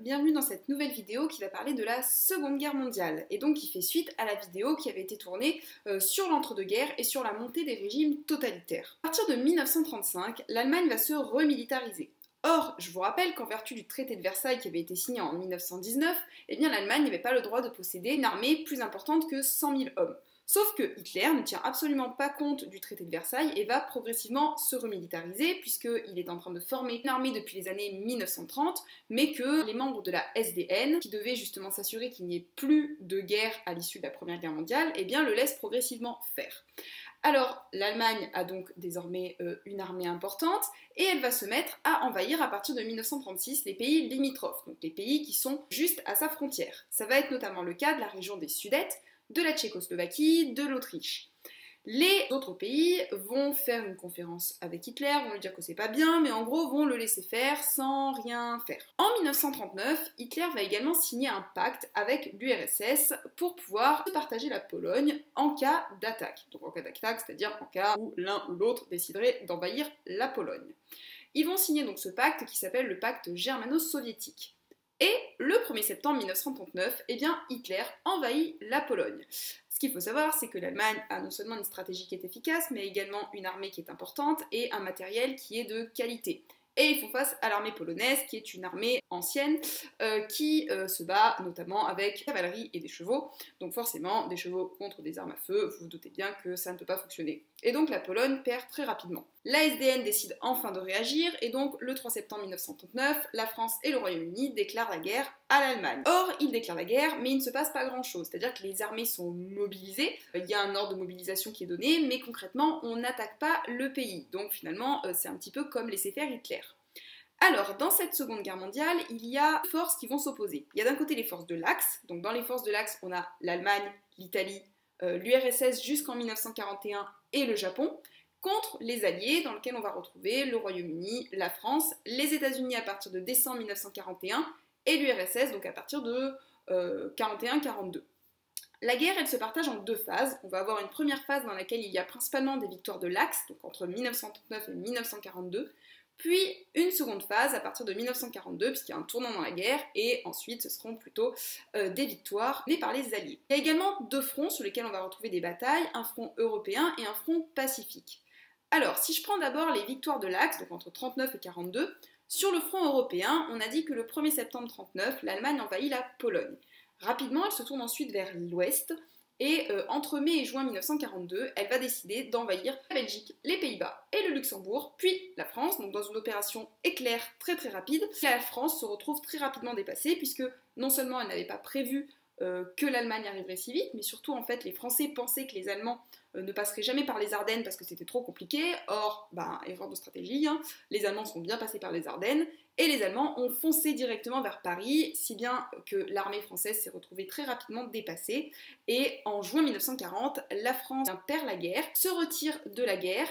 bienvenue dans cette nouvelle vidéo qui va parler de la Seconde Guerre mondiale et donc qui fait suite à la vidéo qui avait été tournée sur l'entre-deux-guerres et sur la montée des régimes totalitaires. À partir de 1935, l'Allemagne va se remilitariser. Or, je vous rappelle qu'en vertu du traité de Versailles qui avait été signé en 1919, eh bien l'Allemagne n'avait pas le droit de posséder une armée plus importante que 100 000 hommes. Sauf que Hitler ne tient absolument pas compte du traité de Versailles et va progressivement se remilitariser puisqu'il est en train de former une armée depuis les années 1930, mais que les membres de la SDN, qui devaient justement s'assurer qu'il n'y ait plus de guerre à l'issue de la Première Guerre mondiale, eh bien le laissent progressivement faire. Alors, l'Allemagne a donc désormais une armée importante et elle va se mettre à envahir à partir de 1936 les pays limitrophes, donc les pays qui sont juste à sa frontière. Ça va être notamment le cas de la région des Sudètes, de la Tchécoslovaquie, de l'Autriche. Les autres pays vont faire une conférence avec Hitler, vont lui dire que c'est pas bien, mais en gros vont le laisser faire sans rien faire. En 1939, Hitler va également signer un pacte avec l'URSS pour pouvoir partager la Pologne en cas d'attaque. Donc en cas d'attaque, c'est-à-dire en cas où l'un ou l'autre déciderait d'envahir la Pologne. Ils vont signer donc ce pacte qui s'appelle le pacte germano-soviétique. Et le 1er septembre 1939, eh bien, Hitler envahit la Pologne. Ce qu'il faut savoir, c'est que l'Allemagne a non seulement une stratégie qui est efficace, mais également une armée qui est importante et un matériel qui est de qualité. Et ils font face à l'armée polonaise, qui est une armée ancienne, qui se bat notamment avec cavalerie et des chevaux. Donc forcément, des chevaux contre des armes à feu, vous vous doutez bien que ça ne peut pas fonctionner. Et donc la Pologne perd très rapidement. La SDN décide enfin de réagir, et donc le 3 septembre 1939, la France et le Royaume-Uni déclarent la guerre à l'Allemagne. Or, ils déclarent la guerre, mais il ne se passe pas grand-chose, c'est-à-dire que les armées sont mobilisées, il y a un ordre de mobilisation qui est donné, mais concrètement, on n'attaque pas le pays. Donc finalement, c'est un petit peu comme laisser faire Hitler. Alors, dans cette Seconde Guerre mondiale, il y a deux forces qui vont s'opposer. Il y a d'un côté les forces de l'Axe, donc dans les forces de l'Axe, on a l'Allemagne, l'Italie, l'URSS jusqu'en 1941 et le Japon, contre les Alliés, dans lesquels on va retrouver le Royaume-Uni, la France, les États-Unis à partir de décembre 1941 et l'URSS donc à partir de 41-42. La guerre, elle se partage en deux phases. On va avoir une première phase dans laquelle il y a principalement des victoires de l'Axe, donc entre 1939 et 1942, puis une seconde phase à partir de 1942, puisqu'il y a un tournant dans la guerre, et ensuite ce seront plutôt des victoires menées par les Alliés. Il y a également deux fronts sur lesquels on va retrouver des batailles, un front européen et un front pacifique. Alors, si je prends d'abord les victoires de l'Axe, donc entre 39 et 42, sur le front européen, on a dit que le 1er septembre 39, l'Allemagne envahit la Pologne. Rapidement, elle se tourne ensuite vers l'ouest, et entre mai et juin 1942, elle va décider d'envahir la Belgique, les Pays-Bas et le Luxembourg, puis la France, donc dans une opération éclair très rapide. La France se retrouve très rapidement dépassée, puisque non seulement elle n'avait pas prévu que l'Allemagne arriverait si vite, mais surtout en fait les Français pensaient que les Allemands ne passeraient jamais par les Ardennes parce que c'était trop compliqué. Or, erreur de stratégie, hein, les Allemands sont bien passés par les Ardennes, et les Allemands ont foncé directement vers Paris, si bien que l'armée française s'est retrouvée très rapidement dépassée, et en juin 1940, la France perd la guerre, se retire de la guerre,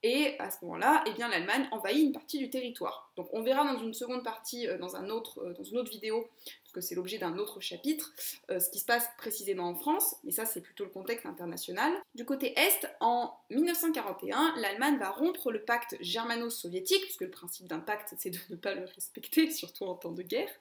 et à ce moment-là, eh bien, l'Allemagne envahit une partie du territoire. Donc on verra dans une seconde partie, dans une autre vidéo, parce que c'est l'objet d'un autre chapitre, ce qui se passe précisément en France, mais ça c'est plutôt le contexte international. Du côté Est, en 1941, l'Allemagne va rompre le pacte germano-soviétique, puisque le principe d'un pacte c'est de ne pas le respecter, surtout en temps de guerre,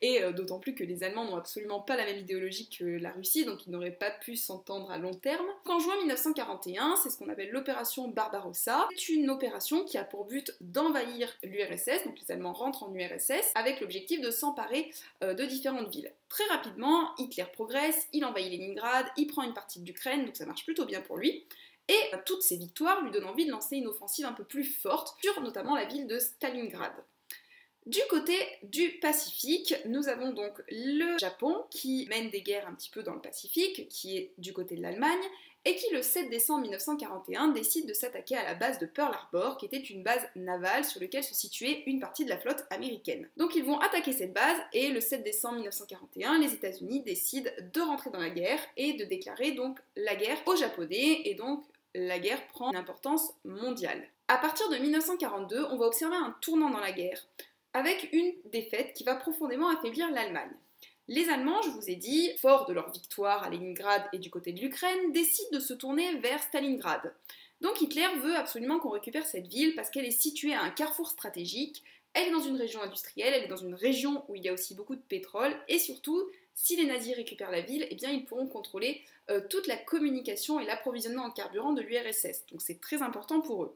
et d'autant plus que les Allemands n'ont absolument pas la même idéologie que la Russie, donc ils n'auraient pas pu s'entendre à long terme. En juin 1941, c'est ce qu'on appelle l'opération Barbarossa. C'est une opération qui a pour but d'envahir l'URSS, donc les Allemands rentrent en URSS, avec l'objectif de s'emparer de différentes villes. Très rapidement, Hitler progresse, il envahit Leningrad, il prend une partie de l'Ukraine, donc ça marche plutôt bien pour lui, et toutes ces victoires lui donnent envie de lancer une offensive un peu plus forte sur notamment la ville de Stalingrad. Du côté du Pacifique, nous avons donc le Japon qui mène des guerres un petit peu dans le Pacifique, qui est du côté de l'Allemagne, et qui le 7 décembre 1941 décide de s'attaquer à la base de Pearl Harbor, qui était une base navale sur laquelle se situait une partie de la flotte américaine. Donc ils vont attaquer cette base, et le 7 décembre 1941, les États-Unis décident de rentrer dans la guerre et de déclarer donc la guerre aux Japonais, et donc la guerre prend une importance mondiale. À partir de 1942, on va observer un tournant dans la guerre, avec une défaite qui va profondément affaiblir l'Allemagne. Les Allemands, je vous ai dit, forts de leur victoire à Leningrad et du côté de l'Ukraine, décident de se tourner vers Stalingrad. Donc Hitler veut absolument qu'on récupère cette ville parce qu'elle est située à un carrefour stratégique Elle est dans une région industrielle, elle est dans une région où il y a aussi beaucoup de pétrole, et surtout, si les nazis récupèrent la ville, eh bien ils pourront contrôler toute la communication et l'approvisionnement en carburant de l'URSS. Donc c'est très important pour eux.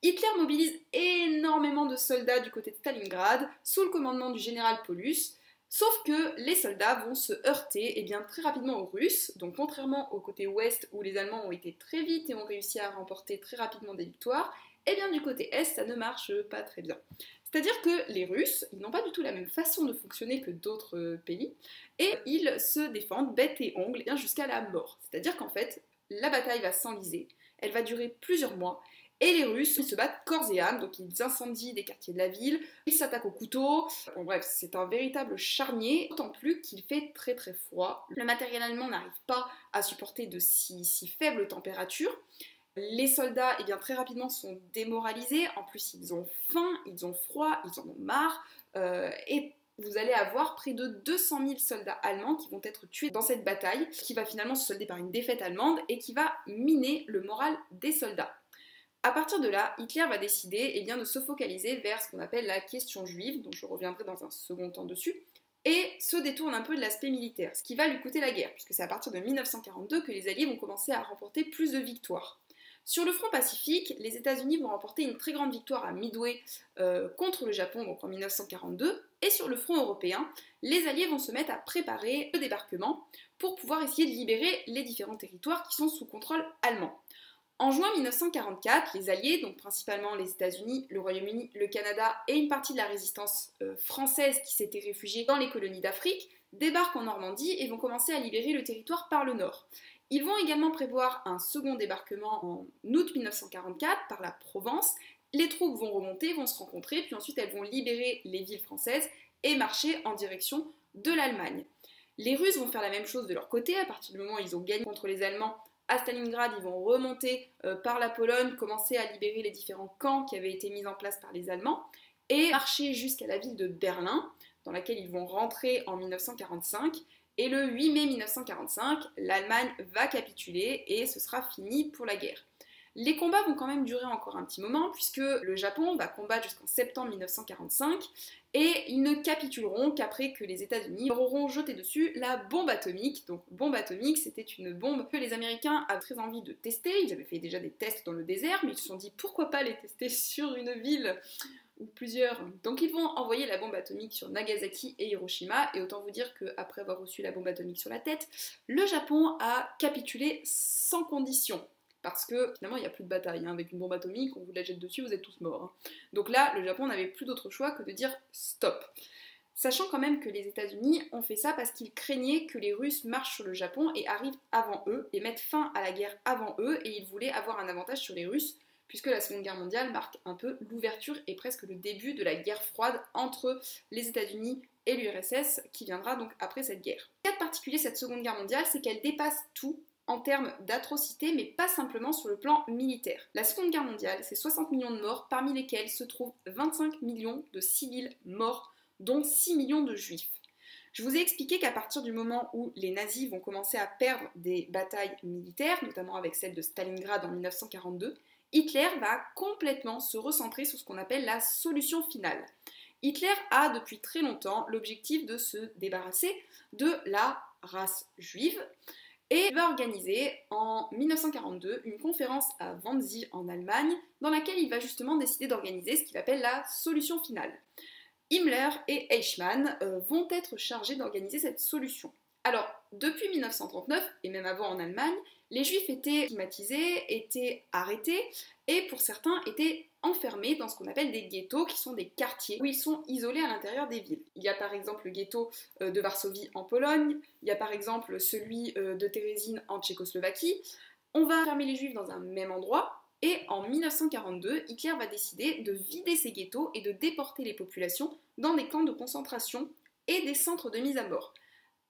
Hitler mobilise énormément de soldats du côté de Stalingrad, sous le commandement du général Paulus, sauf que les soldats vont se heurter très rapidement aux Russes, donc contrairement au côté ouest où les Allemands ont été très vite et ont réussi à remporter très rapidement des victoires, du côté est ça ne marche pas très bien. C'est-à-dire que les Russes, ils n'ont pas du tout la même façon de fonctionner que d'autres pays, et ils se défendent bec et ongles jusqu'à la mort. C'est-à-dire qu'en fait, la bataille va s'enliser, elle va durer plusieurs mois, et les Russes se battent corps et âme, donc ils incendient des quartiers de la ville, ils s'attaquent au couteau, bon bref, c'est un véritable charnier, d'autant plus qu'il fait très très froid. Le matériel allemand n'arrive pas à supporter de si faibles températures. Les soldats, très rapidement, sont démoralisés, en plus ils ont faim, ils ont froid, ils en ont marre, et vous allez avoir près de 200 000 soldats allemands qui vont être tués dans cette bataille, qui va finalement se solder par une défaite allemande, et qui va miner le moral des soldats. À partir de là, Hitler va décider de se focaliser vers ce qu'on appelle la question juive, dont je reviendrai dans un second temps dessus, et se détourne un peu de l'aspect militaire, ce qui va lui coûter la guerre, puisque c'est à partir de 1942 que les Alliés vont commencer à remporter plus de victoires. Sur le front pacifique, les États-Unis vont remporter une très grande victoire à Midway contre le Japon, donc en 1942, et sur le front européen, les Alliés vont se mettre à préparer le débarquement pour pouvoir essayer de libérer les différents territoires qui sont sous contrôle allemand. En juin 1944, les Alliés, donc principalement les États-Unis, le Royaume-Uni, le Canada et une partie de la résistance française qui s'était réfugiée dans les colonies d'Afrique, débarquent en Normandie et vont commencer à libérer le territoire par le nord. Ils vont également prévoir un second débarquement en août 1944 par la Provence. Les troupes vont remonter, vont se rencontrer, puis ensuite elles vont libérer les villes françaises et marcher en direction de l'Allemagne. Les Russes vont faire la même chose de leur côté, à partir du moment où ils ont gagné contre les Allemands. À Stalingrad, ils vont remonter par la Pologne, commencer à libérer les différents camps qui avaient été mis en place par les Allemands, et marcher jusqu'à la ville de Berlin, dans laquelle ils vont rentrer en 1945. Et le 8 mai 1945, l'Allemagne va capituler et ce sera fini pour la guerre. Les combats vont quand même durer encore un petit moment, puisque le Japon va combattre jusqu'en septembre 1945, et ils ne capituleront qu'après que les États-Unis leur auront jeté dessus la bombe atomique. Donc bombe atomique, c'était une bombe que les Américains avaient très envie de tester. Ils avaient fait déjà des tests dans le désert, mais ils se sont dit pourquoi pas les tester sur une ville ou plusieurs. Donc ils vont envoyer la bombe atomique sur Nagasaki et Hiroshima, et autant vous dire qu'après avoir reçu la bombe atomique sur la tête, le Japon a capitulé sans condition. Parce que finalement il n'y a plus de bataille, avec une bombe atomique, on vous la jette dessus, vous êtes tous morts. Donc là, le Japon n'avait plus d'autre choix que de dire stop. Sachant quand même que les États-Unis ont fait ça parce qu'ils craignaient que les Russes marchent sur le Japon et arrivent avant eux, et mettent fin à la guerre avant eux, et ils voulaient avoir un avantage sur les Russes, puisque la Seconde Guerre mondiale marque un peu l'ouverture et presque le début de la guerre froide entre les États-Unis et l'URSS, qui viendra donc après cette guerre. Le cas particulier de cette Seconde Guerre mondiale, c'est qu'elle dépasse tout en termes d'atrocité, mais pas simplement sur le plan militaire. La Seconde Guerre mondiale, c'est 60 millions de morts, parmi lesquels se trouvent 25 millions de civils morts, dont 6 millions de juifs. Je vous ai expliqué qu'à partir du moment où les nazis vont commencer à perdre des batailles militaires, notamment avec celle de Stalingrad en 1942, Hitler va complètement se recentrer sur ce qu'on appelle la solution finale. Hitler a depuis très longtemps l'objectif de se débarrasser de la race juive, et il va organiser en 1942 une conférence à Wannsee en Allemagne, dans laquelle il va justement décider d'organiser ce qu'il appelle la solution finale. Himmler et Eichmann vont être chargés d'organiser cette solution. Alors, depuis 1939, et même avant en Allemagne, les Juifs étaient stigmatisés, étaient arrêtés, et pour certains étaient enfermés dans ce qu'on appelle des ghettos, qui sont des quartiers où ils sont isolés à l'intérieur des villes. Il y a par exemple le ghetto de Varsovie en Pologne, il y a par exemple celui de Terezín en Tchécoslovaquie. On va enfermer les Juifs dans un même endroit, et en 1942, Hitler va décider de vider ces ghettos et de déporter les populations dans des camps de concentration et des centres de mise à mort.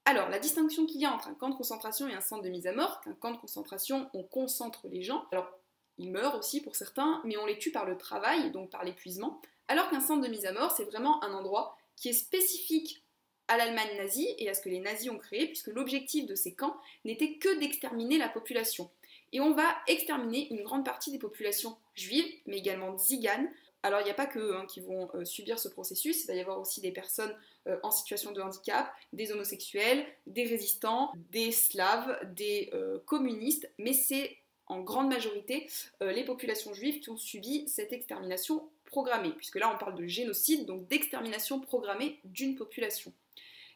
Alors, la distinction qu'il y a entre un camp de concentration et un centre de mise à mort, qu'un camp de concentration, on concentre les gens, alors ils meurent aussi pour certains, mais on les tue par le travail, donc par l'épuisement, alors qu'un centre de mise à mort, c'est vraiment un endroit qui est spécifique à l'Allemagne nazie et à ce que les nazis ont créé, puisque l'objectif de ces camps n'était que d'exterminer la population. Et on va exterminer une grande partie des populations juives, mais également tziganes, Alors il n'y a pas qu'eux qui vont subir ce processus, il va y avoir aussi des personnes en situation de handicap, des homosexuels, des résistants, des slaves, des communistes, mais c'est en grande majorité les populations juives qui ont subi cette extermination programmée, puisque là on parle de génocide, donc d'extermination programmée d'une population.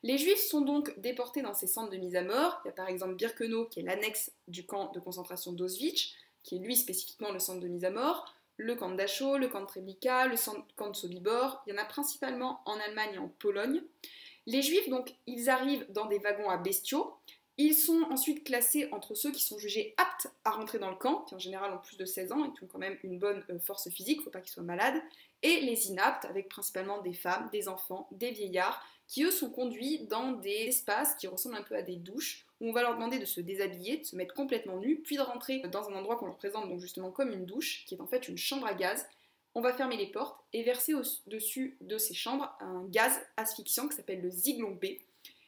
Les juifs sont donc déportés dans ces centres de mise à mort. Il y a par exemple Birkenau, qui est l'annexe du camp de concentration d'Auschwitz, qui est lui spécifiquement le centre de mise à mort, le camp de Dachau, le camp de Treblinka, le camp de Sobibor. Il y en a principalement en Allemagne et en Pologne. Les juifs, donc, ils arrivent dans des wagons à bestiaux. Ils sont ensuite classés entre ceux qui sont jugés aptes à rentrer dans le camp, qui en général ont plus de 16 ans et qui ont quand même une bonne force physique, il ne faut pas qu'ils soient malades, et les inaptes, avec principalement des femmes, des enfants, des vieillards, qui eux sont conduits dans des espaces qui ressemblent un peu à des douches, où on va leur demander de se déshabiller, de se mettre complètement nus, puis de rentrer dans un endroit qu'on leur présente donc justement comme une douche, qui est en fait une chambre à gaz. On va fermer les portes et verser au-dessus de ces chambres un gaz asphyxiant qui s'appelle le Zyklon B.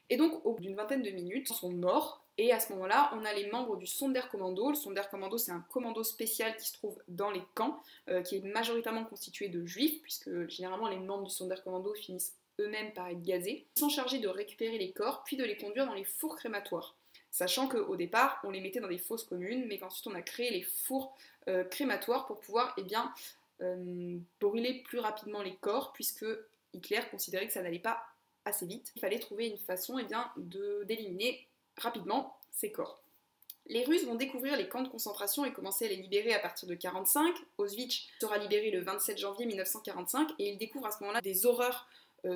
Et donc au bout d'une vingtaine de minutes, ils sont morts. Et à ce moment-là, on a les membres du Sonderkommando. Le Sonderkommando, c'est un commando spécial qui se trouve dans les camps, qui est majoritairement constitué de juifs, puisque généralement les membres du Sonderkommando finissent eux-mêmes par être gazés. Ils sont chargés de récupérer les corps, puis de les conduire dans les fours crématoires. Sachant qu'au départ, on les mettait dans des fosses communes, mais qu'ensuite on a créé les fours crématoires pour pouvoir brûler plus rapidement les corps, puisque Hitler considérait que ça n'allait pas assez vite. Il fallait trouver une façon d'éliminer rapidement ces corps. Les Russes vont découvrir les camps de concentration et commencer à les libérer à partir de 1945. Auschwitz sera libéré le 27 janvier 1945 et ils découvrent à ce moment-là des horreurs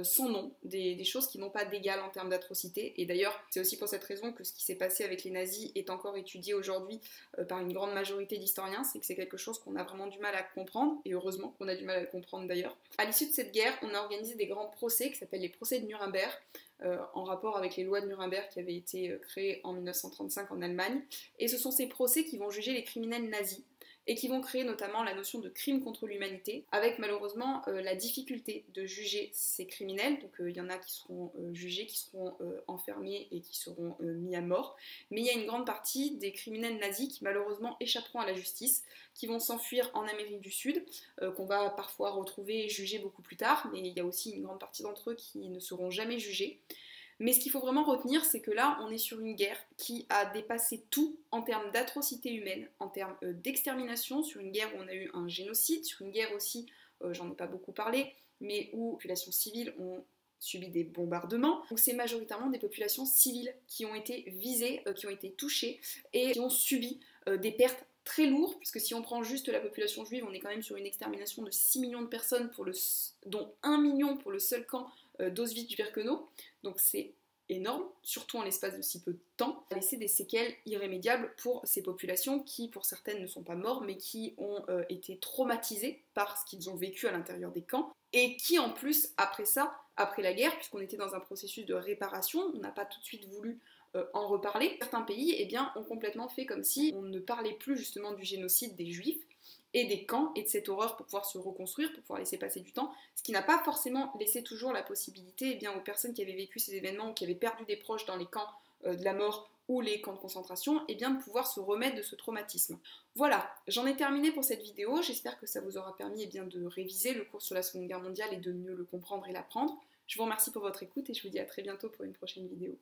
sans nom, des choses qui n'ont pas d'égal en termes d'atrocité. Et d'ailleurs, c'est aussi pour cette raison que ce qui s'est passé avec les nazis est encore étudié aujourd'hui par une grande majorité d'historiens, c'est que c'est quelque chose qu'on a vraiment du mal à comprendre, et heureusement qu'on a du mal à le comprendre d'ailleurs. À l'issue de cette guerre, on a organisé des grands procès qui s'appellent les procès de Nuremberg, en rapport avec les lois de Nuremberg qui avaient été créées en 1935 en Allemagne. Et ce sont ces procès qui vont juger les criminels nazis, et qui vont créer notamment la notion de crime contre l'humanité, avec malheureusement la difficulté de juger ces criminels. Donc il y en a qui seront jugés, qui seront enfermés et qui seront mis à mort. Mais il y a une grande partie des criminels nazis qui malheureusement échapperont à la justice, qui vont s'enfuir en Amérique du Sud, qu'on va parfois retrouver et juger beaucoup plus tard, mais il y a aussi une grande partie d'entre eux qui ne seront jamais jugés. Mais ce qu'il faut vraiment retenir, c'est que là, on est sur une guerre qui a dépassé tout en termes d'atrocités humaines, en termes d'extermination, sur une guerre où on a eu un génocide, sur une guerre aussi, j'en ai pas beaucoup parlé, mais où les populations civiles ont subi des bombardements. Donc c'est majoritairement des populations civiles qui ont été visées, qui ont été touchées et qui ont subi des pertes très lourdes, puisque si on prend juste la population juive, on est quand même sur une extermination de 6 millions de personnes, dont 1 million pour le seul camp d'Auschwitz-Birkenau, donc c'est énorme, surtout en l'espace de si peu de temps, a laissé des séquelles irrémédiables pour ces populations qui, pour certaines, ne sont pas mortes, mais qui ont été traumatisées par ce qu'ils ont vécu à l'intérieur des camps, et qui en plus, après ça, après la guerre, puisqu'on était dans un processus de réparation, on n'a pas tout de suite voulu en reparler, certains pays ont complètement fait comme si on ne parlait plus justement du génocide des Juifs, et des camps et de cette horreur pour pouvoir se reconstruire, pour pouvoir laisser passer du temps, ce qui n'a pas forcément laissé toujours la possibilité aux personnes qui avaient vécu ces événements ou qui avaient perdu des proches dans les camps de la mort ou les camps de concentration, de pouvoir se remettre de ce traumatisme. Voilà, j'en ai terminé pour cette vidéo, j'espère que ça vous aura permis de réviser le cours sur la Seconde Guerre mondiale et de mieux le comprendre et l'apprendre. Je vous remercie pour votre écoute et je vous dis à très bientôt pour une prochaine vidéo.